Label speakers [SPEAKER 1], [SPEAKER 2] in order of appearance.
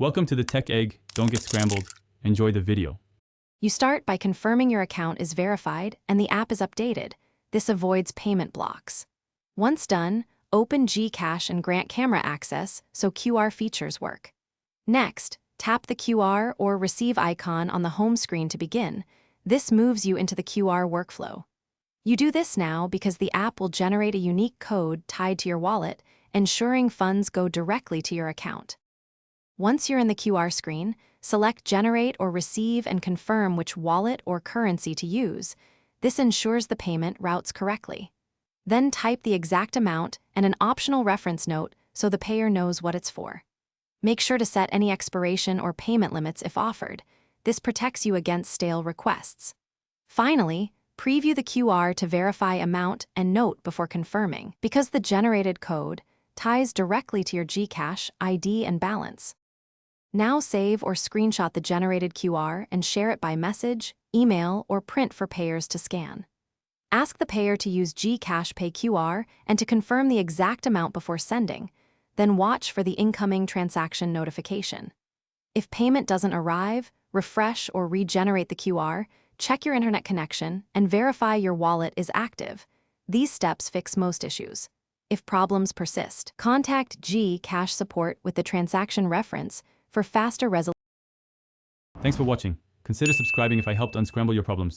[SPEAKER 1] Welcome to the Tech Egg. Don't get scrambled. Enjoy the video.
[SPEAKER 2] You start by confirming your account is verified and the app is updated. This avoids payment blocks. Once done, open Gcash and grant camera access so QR features work. Next, tap the QR or receive icon on the home screen to begin. This moves you into the QR workflow. You do this now because the app will generate a unique code tied to your wallet, ensuring funds go directly to your account. Once you're in the QR screen, select Generate or Receive and confirm which wallet or currency to use. This ensures the payment routes correctly. Then type the exact amount and an optional reference note so the payer knows what it's for. Make sure to set any expiration or payment limits if offered. This protects you against stale requests. Finally, preview the QR to verify amount and note before confirming, because the generated code ties directly to your Gcash ID and balance. Now save or screenshot the generated QR and share it by message, email, or print for payers to scan. Ask the payer to use Gcash Pay QR and to confirm the exact amount before sending, then watch for the incoming transaction notification. If payment doesn't arrive, refresh or regenerate the QR, check your internet connection, and verify your wallet is active. These steps fix most issues. If problems persist, contact Gcash support with the transaction reference for faster resolution.
[SPEAKER 1] Thanks for watching. Consider subscribing if I helped unscramble your problems.